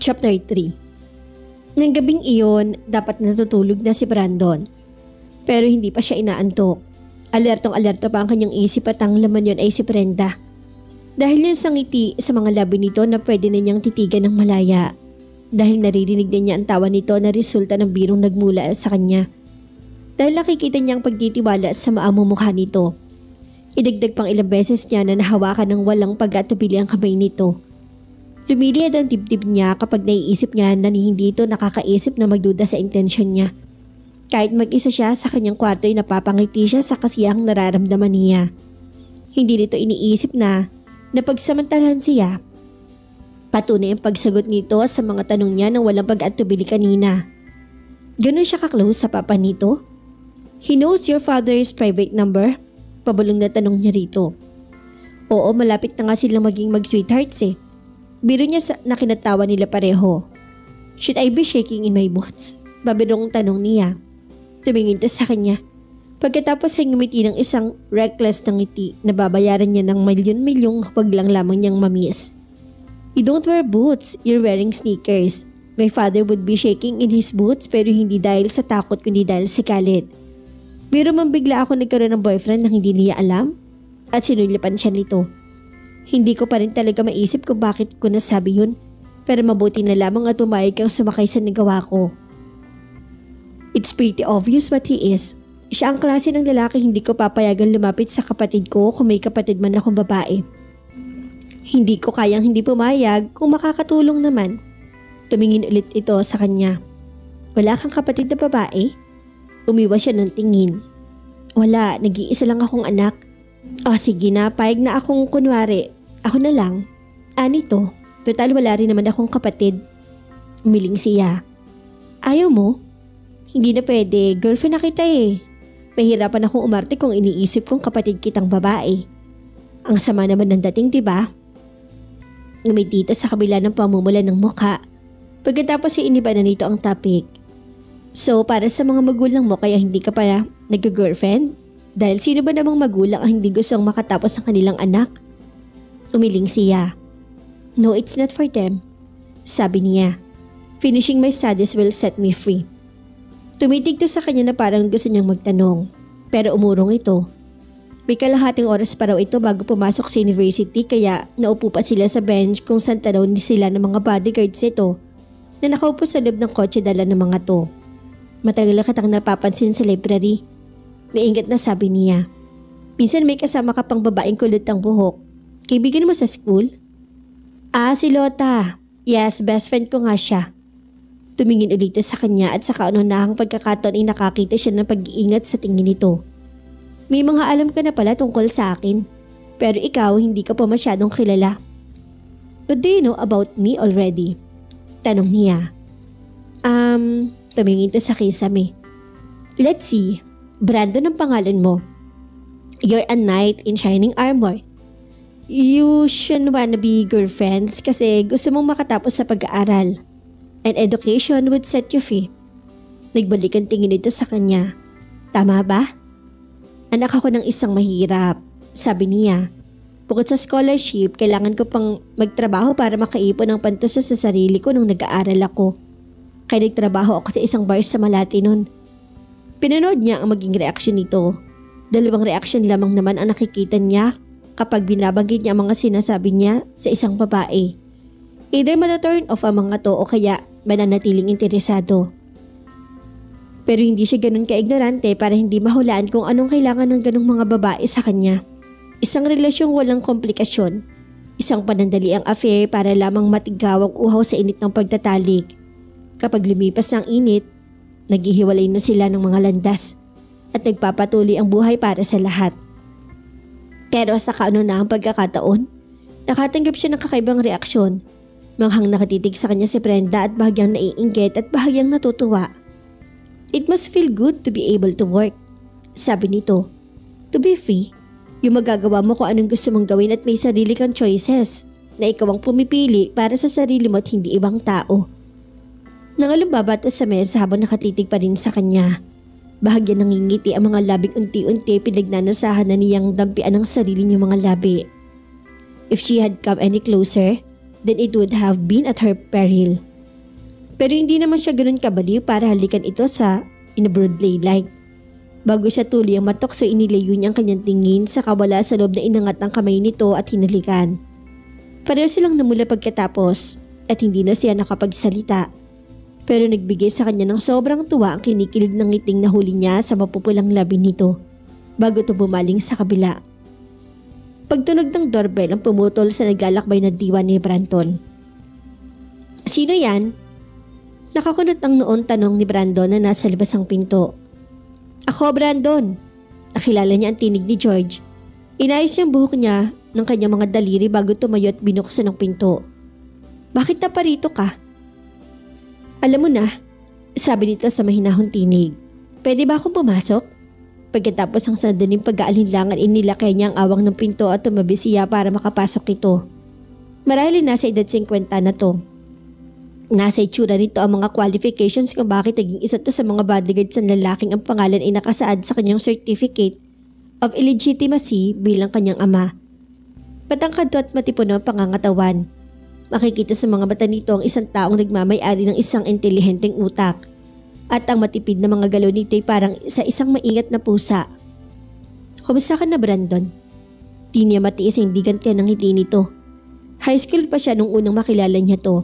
Chapter 3. Nang gabing iyon, dapat natutulog na si Brandon. Pero hindi pa siya inaantok. Alertong-alerto pa ang kanyang isip at ang laman yon ay si Brenda. Dahil yan sa ngiti sa mga labi nito na pwede na niyang titigan ng malaya. Dahil naririnig din niya ang tawa nito na resulta ng birong nagmula sa kanya. Dahil nakikita niya ang pagtitiwala sa maamong mukha nito. Idagdag pang ilang beses niya na nahawakan ng walang pag-atubili ang kamay nito. Lumiliyad ang dibdib niya kapag naiisip niya na hindi ito nakakaisip na magduda sa intensyon niya. Kahit mag-isa siya sa kanyang kwarto ay napapangiti siya sa kasiyahang nararamdaman niya. Hindi nito iniisip na napagsamantalahan siya. Patunay ang pagsagot nito sa mga tanong niya nang walang pag-atubili kanina. Ganun siya ka-close sa papa nito? He knows your father's private number? Pabulong na tanong niya rito. Oo, malapit na nga silang maging mag-sweethearts eh. Biro niya na kinatawa nila pareho. Should I be shaking in my boots? Babirong tanong niya. Tumingin to sa kanya. Pagkatapos ay ngumiti ng isang reckless na ngiti na babayaran niya ng milyon-milyong wag lang lamang niyang mamiss. You don't wear boots, you're wearing sneakers. My father would be shaking in his boots pero hindi dahil sa takot kundi dahil sa galit. Biro man bigla ako nagkaroon ng boyfriend nang hindi niya alam at sinulipan siya nito. Hindi ko pa rin talaga maisip kung bakit ko nasabi yun, pero mabuti na lamang at pumayag kang sumakay sa nagawa ko. It's pretty obvious what he is. Siya ang klase ng lalaki hindi ko papayagan lumapit sa kapatid ko kung may kapatid man akong babae. Hindi ko kayang hindi pumayag kung makakatulong naman. Tumingin ulit ito sa kanya. Wala kang kapatid na babae? Umiwas siya ng tingin. Wala, nag-iisa lang akong anak. Sige na, payag na akong kunwari. Ako na lang. Nito, total wala rin naman akong kapatid. Umiling siya. Ayaw mo? Hindi na pwede, girlfriend na kita eh. Mahirapan akong umarte kung iniisip kong kapatid kitang babae. Ang sama naman ng dating, diba? Ngumiti ito sa kabila ng pamumula ng mukha. Pagkatapos ay iniba na nito ang topic. So para sa mga magulang mo kaya hindi ka pa nag-girlfriend? Dahil sino ba namang magulang ang hindi gustong makatapos ng kanilang anak? Umiling siya. No, it's not for them. Sabi niya. Finishing my studies will set me free. Tumitig to sa kanya na parang gusto niyang magtanong. Pero umurong ito. May kalahating oras pa raw ito bago pumasok sa university kaya naupo pa sila sa bench kung saan tanaw sila ng mga bodyguards ito na nakaupo sa loob ng kotse dala ng mga to. Matagal na kitang napapansin sa library. Maingat na sabi niya. Minsan may kasama ka pang babaeng kulot ang buhok. Kaibigan mo sa school? Si Lota. Yes, best friend ko nga siya. Tumingin ulit sa kanya at sa kaunahang pagkakataon ay nakakita siya ng pag-iingat sa tingin nito. May mga alam ka na pala tungkol sa akin. Pero ikaw hindi ka pa masyadong kilala. What do you know about me already? Tanong niya. Tumingin to sa kisame. Let's see. Brandon ang pangalan mo. You're a knight in shining armor. You shouldn't wanna be girlfriends kasi gusto mong makatapos sa pag-aaral. And education would set you free. Nagbalik ang tingin nito sa kanya. Tama ba? Anak ako ng isang mahirap, sabi niya. Bukod sa scholarship, kailangan ko pang magtrabaho para makaipon ng pantusa sa sarili ko nung nag-aaral ako. Kaya nagtrabaho ako sa isang bar sa Malati nun. Pinanood niya ang maging reaksyon nito. 2 reaksyon lamang naman ang nakikita niya kapag binabanggit niya ang mga sinasabi niya sa isang babae. Either mata-turn off ang mga to o kaya mananatiling interesado. Pero hindi siya ganun ka-ignorante para hindi mahulaan kung anong kailangan ng ganung mga babae sa kanya. Isang relasyong walang komplikasyon. Isang panandaliang affair para lamang matigaw ang uhaw sa init ng pagtatalik. Kapag lumipas ng init, naghihiwalay na sila ng mga landas at nagpapatuloy ang buhay para sa lahat. Pero sa kaunahang pagkakataon, nakatanggap siya ng kakaibang reaksyon. Manghang nakatitig sa kanya si Brenda at bahagyang naiinggit at bahagyang natutuwa. It must feel good to be able to work, sabi nito. To be free, yung magagawa mo kung anong gusto mong gawin at may sarili kang choices na ikaw ang pumipili para sa sarili mo at hindi ibang tao. Nangalumbaba ito sa mesa habang nakatitig pa rin sa kanya. Bahagyan nangingiti ang mga labing unti-unti pinagnanasahan na niyang dampian ang sarili niyang mga labi. If she had come any closer, then it would have been at her peril. Pero hindi naman siya ganun kabaliw para halikan ito sa in a broad daylight. Bago siya tuloy ang matokso, inilayo niya ang kanyang tingin sa kawala sa loob na inangat ng kamay nito at hinalikan. Pareho silang namula pagkatapos at hindi na siya nakapagsalita. Pero nagbigay sa kanya ng sobrang tuwa ang kinikilig ng ngiting na huli niya sa mapupulang labi nito bago ito bumaling sa kabila. Pagtunog ng doorbell ang pumutol sa naglalakbay na diwa ni Brandon. "Sino yan?" Nakakunot ang noon tanong ni Brandon na nasa labas ng pinto. "Ako, Brandon." Nakilala niya ang tinig ni George. Inayos niyang buhok niya ng kanyang mga daliri bago tumayo at binuksan ang pinto. "Bakit na parito ka?" "Alam mo na," sabi nito sa mahinahong tinig. "Pwede ba akong pumasok?" Pagkatapos ng sandaling pag-aalinlangan, inilakay niya ang awang ng pinto at tumabi siya para makapasok ito. Marahil nasa edad 50 na to. Nasa itsura nito ang mga qualifications kung bakit naging isa to sa mga bodyguards ng lalaking ang pangalan ay nakasaad sa kanyang certificate of illegitimacy bilang kanyang ama. Patangkad at matipuno ang pangangatawan. Makikita sa mga mata nito ang isang taong nagmamay-ari ng isang intelihenteng utak. At ang matipid na mga galaw nito ay parang sa isang maingat na pusa. "Kumusta ka na, Brandon?" Di niya matiis ang hindi gantian ng ngiti nito. High school pa siya nung unang makilala niya to.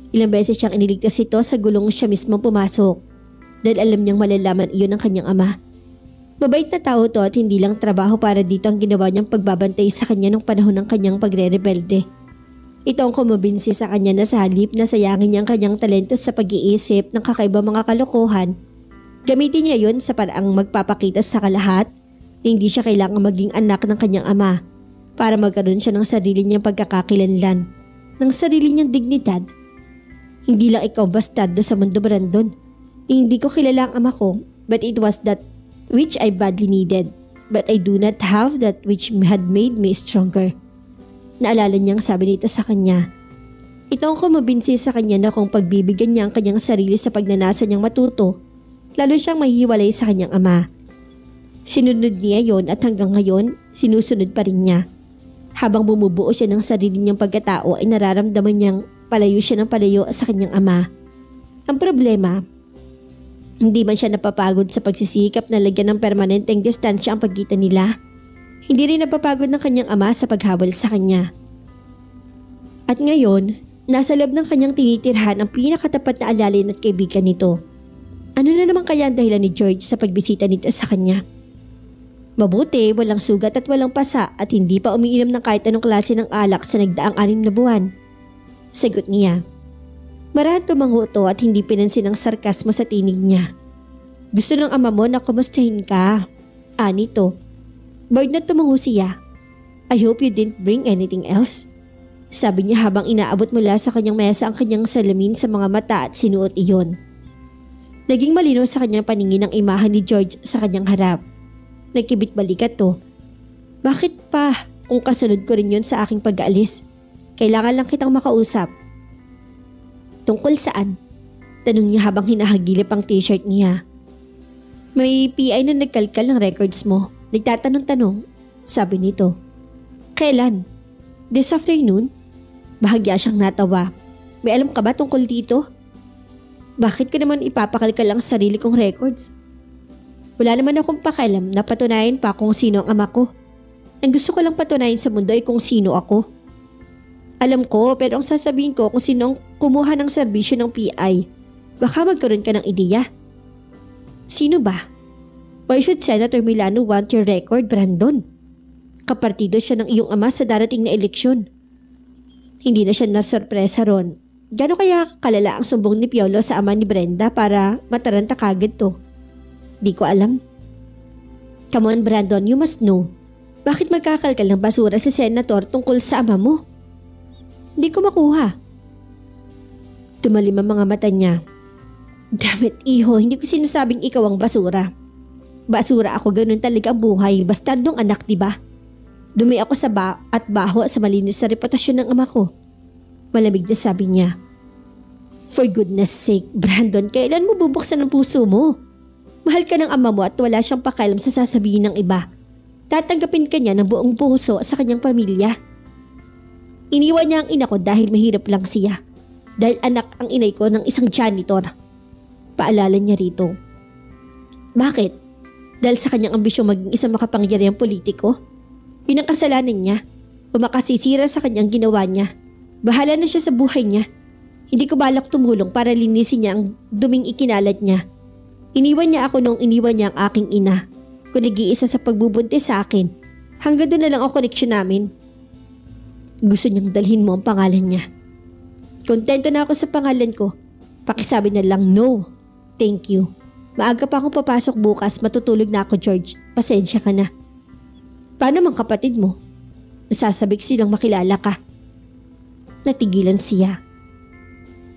Ilang beses siyang iniligtas ito sa gulong siya mismo pumasok dahil alam niyang malalaman iyon ng kanyang ama. Mabait na tao to at hindi lang trabaho para dito ang ginawa niyang pagbabantay sa kanya nung panahon ng kanyang pagre-rebelde. Ito ang kumubinsi sa kanya na sa halip na sayangin niya ang kanyang talento sa pag-iisip ng kakaibang mga kalokohan, gamitin niya yon sa paraang magpapakita sa kalahat na hindi siya kailangang maging anak ng kanyang ama para magkaroon siya ng sarili niyang pagkakakilanlan, ng sarili niyang dignidad. Hindi lang ikaw bastardo sa mundo, Brandon. Hindi ko kilala ang ama ko, but it was that which I badly needed. But I do not have that which had made me stronger. Naalala niyang sabi nito sa kanya. Ito ang kumabinsi sa kanya na kung pagbibigyan niya ang kanyang sarili sa pagnanasa niyang matuto, lalo siyang mahihiwalay sa kanyang ama. Sinunod niya yon at hanggang ngayon, sinusunod pa rin niya. Habang bumubuo siya ng sarili niyang pagkatao ay nararamdaman niyang palayo siya ng palayo sa kanyang ama. Ang problema, hindi man siya napapagod sa pagsisikap na lagyan ng permanenteng distansya ang pagitan nila. Hindi rin napapagod ng kanyang ama sa paghawal sa kanya. At ngayon, nasa loob ng kanyang tinitirhan ang pinakatapat na alalin at kaibigan nito. Ano na naman kaya ang dahilan ni George sa pagbisita nito sa kanya? Mabuti, walang sugat at walang pasa at hindi pa umiinom ng kahit anong klase ng alak sa nagdaang 6 na buwan. Sagot niya. Marahan tumango ito at hindi pinansin ang sarkasmo sa tinig niya. Gusto ng ama mo na kumustahin ka. Nito. Bored na tumango siya. I hope you didn't bring anything else. Sabi niya habang inaabot mula sa kanyang mesa ang kanyang salamin sa mga mata at sinuot iyon. Naging malinaw sa kanyang paningin ang imahan ni George sa kanyang harap. Nagkibit balikat to. Bakit pa kung kasunod ko rin yun sa aking pag-aalis? Kailangan lang kitang makausap. Tungkol saan? Tanong niya habang hinahagilip ang t-shirt niya. May PI na nagkalkal ng records mo. Nagtatanong-tanong, sabi nito. Kailan? This afternoon? Bahagya siyang natawa. May alam ka ba tungkol dito? Bakit ko naman ipapakalkal ang sarili kong records? Wala naman akong pakialam na patunayan pa kung sino ang ama ko. Ang gusto ko lang patunayan sa mundo ay kung sino ako. Alam ko, pero ang sasabihin ko kung sino ang kumuha ng serbisyo ng PI, baka magkaroon ka ng ideya. Sino ba? Why should Senator Milano want your record, Brandon? Kapartido siya ng iyong ama sa darating na eleksyon. Hindi na siya nasorpresa ron. Gano'n kaya kalala ang sumbong ni Piolo sa ama ni Brenda para mataranta kagad to? Di ko alam. Come on, Brandon, you must know. Bakit magkakalkal ng basura si Senator tungkol sa ama mo? Hindi ko makuha. Tumalim ang mga mata niya. Damn it, iho, hindi ko sinasabing ikaw ang basura. Basura ako, ganun talaga ang buhay. Bastardong anak, diba? Dumi ako sa at baho sa malinis sa reputasyon ng ama ko. Malamig na sabi niya. For goodness sake, Brandon, kailan mo bubuksan ang puso mo? Mahal ka ng ama mo at wala siyang pakialam sa sasabihin ng iba. Tatanggapin ka niya ng buong puso sa kanyang pamilya. Iniwan niya ang ina ko dahil mahirap lang siya. Dahil anak ang inay ko ng isang janitor. Paalala niya rito. Bakit? Dahil sa kanyang ambisyong maging isang makapangyarihang politiko? Yun ang kasalanan niya. Kung makasisira sa kanyang ginawa niya, bahala na siya sa buhay niya. Hindi ko balak tumulong para linisin niya ang duming ikinalat niya. Iniwan niya ako noong iniwan niya ang aking ina. Kung nag-iisa sa pagbubuntis sa akin. Hanggang doon na lang ang koneksyon namin. Gusto niyang dalhin mo ang pangalan niya. Kontento na ako sa pangalan ko. Pakisabi na lang no. Thank you. Maaga pa akong papasok bukas, matutulog na ako, George. Pasensya ka na. Paano mang kapatid mo? Nasasabik silang makilala ka. Natigilan siya.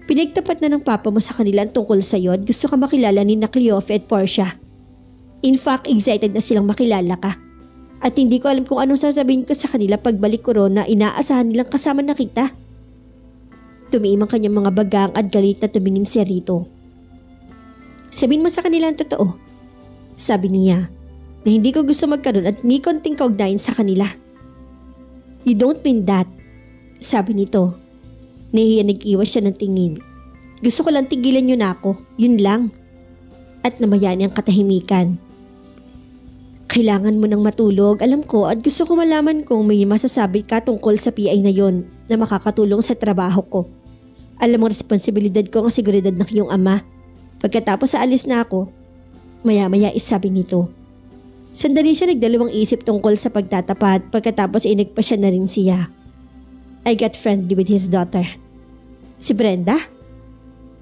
Pinagtapat na ng papa mo sa kanila tungkol sa iyo at gusto ka makilala ni Cleofe at Portia. In fact, excited na silang makilala ka. At hindi ko alam kung anong sasabihin ko sa kanila pagbalik ko ron na inaasahan nilang kasama na kita. Tumiim ang kanyang mga bagang at galit na tumingin siya rito. Sabihin mo sa kanila ang totoo. Sabi niya na hindi ko gusto magkaroon at ni konting kaugnayan sa kanila. You don't mean that, sabi nito. Nahiya nag-iwas siya ng tingin. Gusto ko lang tigilan yun ako, yun lang. At namaya niyang katahimikan. Kailangan mo nang matulog, alam ko, at gusto ko malaman kung may masasabi ka tungkol sa PI na yon na makakatulong sa trabaho ko. Alam mo, responsibilidad ko ang seguridad ng iyong ama. Pagkatapos sa alis na ako, maya-maya isabi nito. Sandali siya nagdalawang isip tungkol sa pagtatapat pagkatapos inagpasya na rin siya. I got friendly with his daughter. Si Brenda?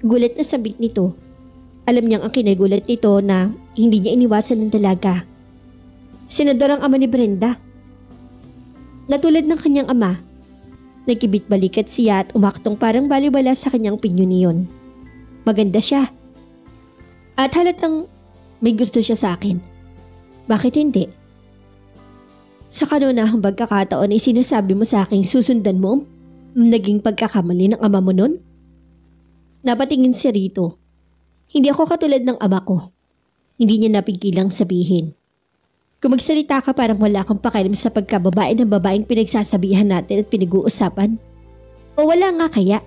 Gulat na sabik nito. Alam niyang ang kinagulat nito na hindi niya iniwasan ng dalaga. Senador ang ama ni Brenda. Natulad ng kanyang ama, nagkibit-balikat siya at umaktong parang baliwala sa kanyang opinyon niyon. Maganda siya. At halatang may gusto siya sa akin. Bakit hindi? Sa kanunahang pagkakataon ay sinasabi mo sa akin susundan mo naging pagkakamali ng ama mo nun? Napatingin siya rito. Hindi ako katulad ng ama ko. Hindi niya napigilang sabihin. Kung magsalita ka parang wala kang pakialam sa pagkababae ng babaeng pinagsasabihan natin at pinag-uusapan. O wala nga kaya?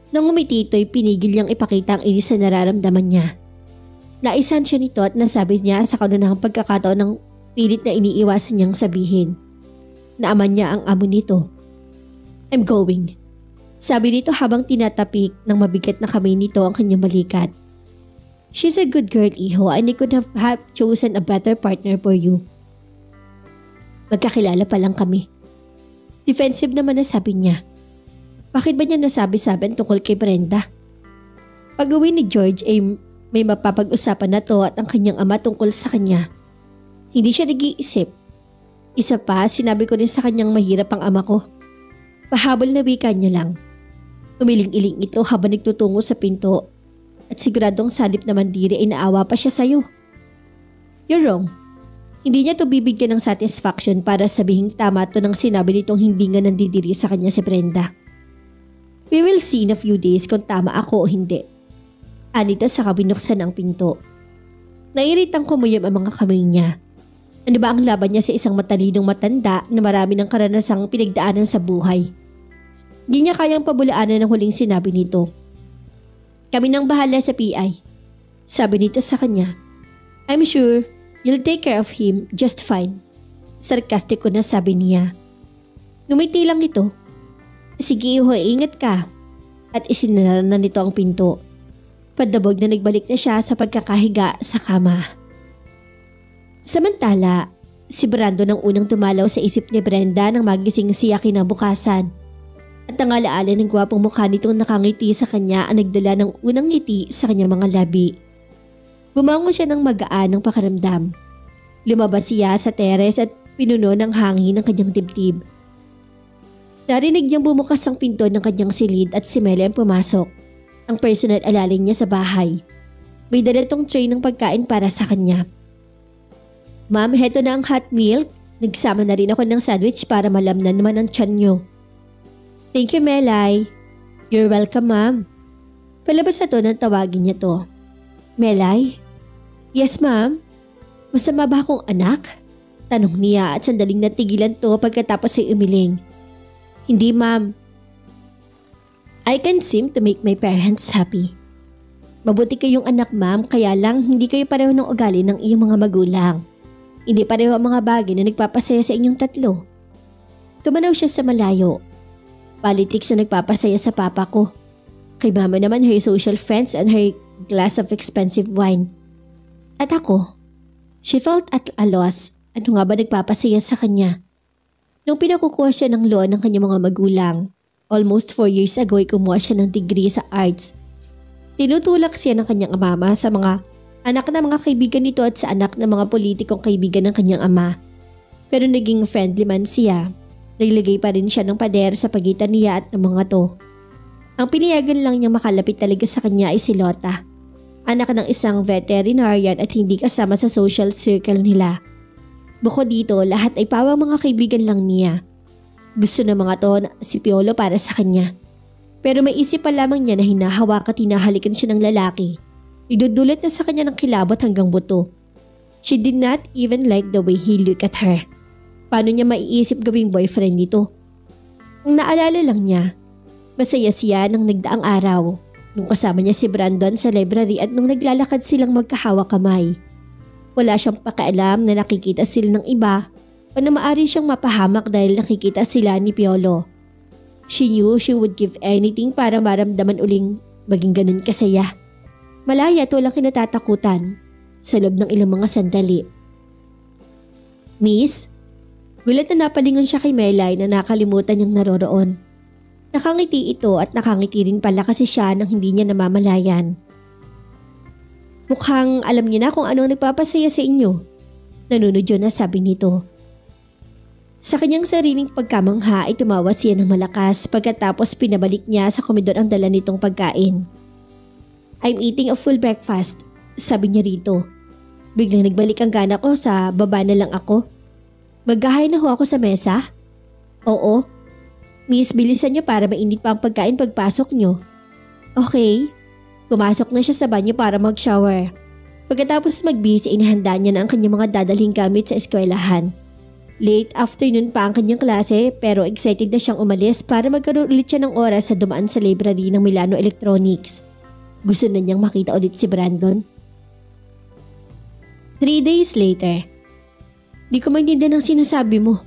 Nang umiti ito'y pinigil niyang ipakita ang inis na nararamdaman niya. Naisan siya nito at nasabi niya sa kanunahang pagkakataon ng pilit na iniiwasan niyang sabihin. Naaman niya ang amo nito. I'm going. Sabi nito habang tinatapik ng mabigat na kamay nito ang kanyang balikat. She's a good girl, Iho, and I could have chosen a better partner for you. Magkakilala pa lang kami. Defensive naman na sabi niya. Bakit ba niya nasabi-sabi tungkol kay Brenda? Pag-uwi ni George ay may mapapag-usapan na to at ang kanyang ama tungkol sa kanya. Hindi siya nag-iisip. Isa pa, sinabi ko rin sa kanyang mahirap ang ama ko. Pahabol na wika niya lang. Umiling-iling ito habang nagtutungo sa pinto at siguradong salip na mandiri ay naawa pa siya sa'yo. You're wrong. Hindi niya to bibigyan ng satisfaction para sabihing tama to nang sinabi nitong hindi nga nandidiri sa kanya si Brenda. We will see in a few days kung tama ako o hindi. Anita sa kabinuksan ang pinto. Nairitang kumuyam ang mga kamay niya. Ano ba ang laban niya sa isang matalinong matanda na marami ng karanasang pinagdaanan sa buhay? Di niya kayang pabulaanan ng huling sinabi nito. Kami nang bahala sa PI. Sabi nito sa kanya. I'm sure you'll take care of him just fine. Sarkastik ko na sabi niya. Ngumiti lang nito. Sige Iho, ingat ka. At isinara na nito ang pinto. Padabog na nagbalik na siya sa pagkakahiga sa kama. Samantala, si Brando nang unang tumalaw sa isip ni Brenda nang magising siya kinabukasan. At ang alaala ng gwapong mukha nitong nakangiti sa kanya ang nagdala ng unang ngiti sa kanyang mga labi. Bumangon siya ng magaan ng pakaramdam. Lumabas siya sa teres at pinuno ng hangin ng kanyang dibdib. Narinig niyang bumukas ang pinto ng kanyang silid at si Meli ang pumasok. Ang personal alalay niya sa bahay. May dala tong tray ng pagkain para sa kanya. Ma'am, heto na ang hot milk. Nagsama na rin ako ng sandwich para malamnan naman ang tiyan niyo. Thank you, Melay. You're welcome, ma'am. Palabas na to nang tawagin niya to. Melay? Yes, ma'am. Masama ba akong anak? Tanong niya at sandaling natigilan to pagkatapos ay umiling. Hindi, ma'am. I can seem to make my parents happy. Mabuti kayong anak, ma'am, kaya lang hindi kayo pareho ng ugali ng iyong mga magulang. Hindi pareho ang mga bagay na nagpapasaya sa inyong tatlo. Tumanaw siya sa malayo. Politics na nagpapasaya sa papa ko. Kay mama naman her social friends and her glass of expensive wine. At ako, she felt at a loss. Ano nga ba nagpapasaya sa kanya? Nung pinakukuha siya ng law ng kanyang mga magulang, almost 4 years ago ay kumuha siya ng degree sa arts. Tinutulak siya ng kanyang mama sa mga anak na mga kaibigan nito at sa anak ng mga politikong kaibigan ng kanyang ama. Pero naging friendly man siya. Naglagay pa rin siya ng pader sa pagitan niya at ng mga to. Ang pinayagan lang niyang makalapit talaga sa kanya ay si Lota. Anak ng isang veterinarian at hindi kasama sa social circle nila. Bukod dito, lahat ay pawang mga kaibigan lang niya. Gusto ng mga to si Piolo para sa kanya. Pero may isip pa lamang niya na hinahawak at hinahalikan siya ng lalaki. Idudulot na sa kanya ng kilabot hanggang buto. She did not even like the way he looked at her. Paano niya maiisip gawing boyfriend nito? Ang naalala lang niya, masaya siya nang nagdaang araw. Nung kasama niya si Brandon sa library at nung naglalakad silang magkahawak kamay. Wala siyang pakialam na nakikita sila ng iba o na maari siyang mapahamak dahil nakikita sila ni Piolo. She knew she would give anything para maramdaman uling maging ganun kasaya. Malaya at walang kinatatakutan sa loob ng ilang mga sandali. Miss? Gulat na napalingon siya kay Melay na nakalimutan niyang naroroon. Nakangiti ito at nakangiti rin pala kasi siya nang hindi niya namamalayan. Mukhang alam niya na kung ano nagpapasaya sa inyo. Nanunod yun na sabi nito. Sa kanyang sariling pagkamangha ay tumawa siya ng malakas pagkatapos pinabalik niya sa komedor ang dala nitong pagkain. I'm eating a full breakfast, sabi niya rito. Biglang nagbalik ang gana ko sa baba na lang ako. Maghahay na ho ako sa mesa? Oo. Miss, bilisan niyo para mainit pa ang pagkain pagpasok niyo. Okay. Pumasok na siya sa banyo para mag-shower. Pagkatapos magbihis, inihanda niya na ang kanyang mga dadalhin gamit sa eskwelahan. Late afternoon pa ang kanyang klase pero excited na siyang umalis para magkaroon ulit siya ng oras sa dumaan sa library ng Milano Electronics. Gusto na niyang makita ulit si Brandon. 3 days later. Di ko maintindihan ang sinasabi mo,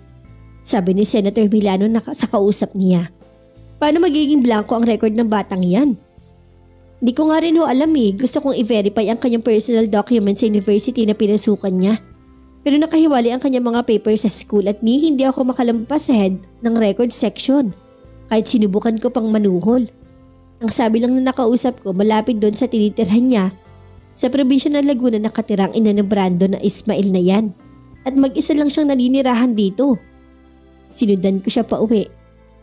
sabi ni Senator Milano sa kausap niya. Paano magiging blanco ang record ng batang yan? Di ko nga rin ho alam eh. Gusto kong i-verify ang kanyang personal documents sa university na pinasukan niya. Pero nakahiwalay ang kanyang mga papers sa school at hindi ako makalampas sa head ng record section. Kahit sinubukan ko pang manuhol. Ang sabi lang na nakausap ko malapit doon sa tinitirhan niya. Sa probinsya ng Laguna nakatirang ina ng Brandon na Ismail na yan. At mag-isa lang siyang naninirahan dito. Sinundan ko siya pa uwi.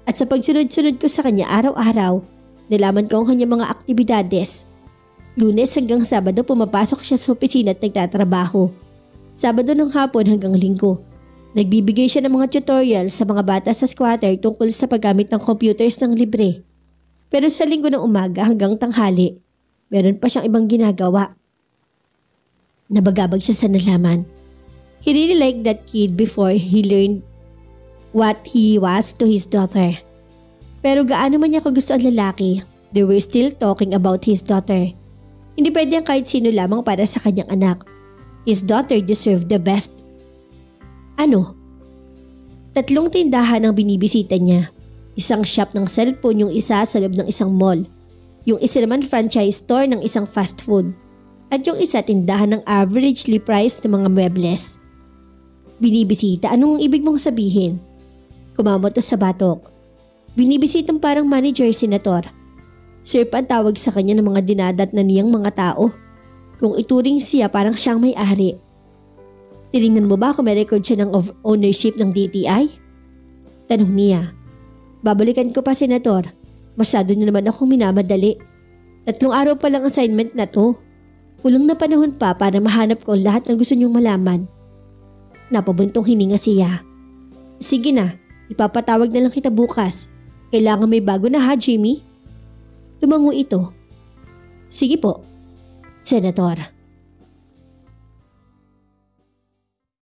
At sa pagsunod-sunod ko sa kanya araw-araw, nalaman ko ang kanyang mga aktibidades. Lunes hanggang Sabado pumapasok siya sa opisina at nagtatrabaho. Sabado ng hapon hanggang Linggo. Nagbibigay siya ng mga tutorial sa mga bata sa squatter tungkol sa paggamit ng computers ng libre. Pero sa Linggo ng umaga hanggang tanghali, meron pa siyang ibang ginagawa. Nabagabag siya sa nalaman. He really liked that kid before he learned what he was to his daughter. Pero gaano man niya kagusto ang lalaki, they were still talking about his daughter. Hindi pwede ang kahit sino lamang para sa kanyang anak. His daughter deserved the best. Ano? 3 tindahan ang binibisita niya. Isang shop ng cellphone, yung isa sa loob ng isang mall. Yung isa naman franchise store ng isang fast food. At yung isa tindahan ng averagely priced na mga muebles. Binibisita, anong ibig mong sabihin? Kumamot sa batok. Binibisitang parang manager, senator. Sir pa ang tawag sa kanya ng mga dinadat na niyang mga tao. Kung ituring siya parang siyang may-ari. Tinignan mo ba kung may record siya ng ownership ng DTI? Tanong niya. Babalikan ko pa, senator. Masyado na naman akong minamadali. 3 araw pa lang assignment na to. Kulang na panahon pa para mahanap ko lahat ng gusto niyong malaman. Napabuntong hininga siya. Sige na, ipapatawag na lang kita bukas. Kailangan may bago na ha, Jimmy? Tumango ito. Sige po, Senator.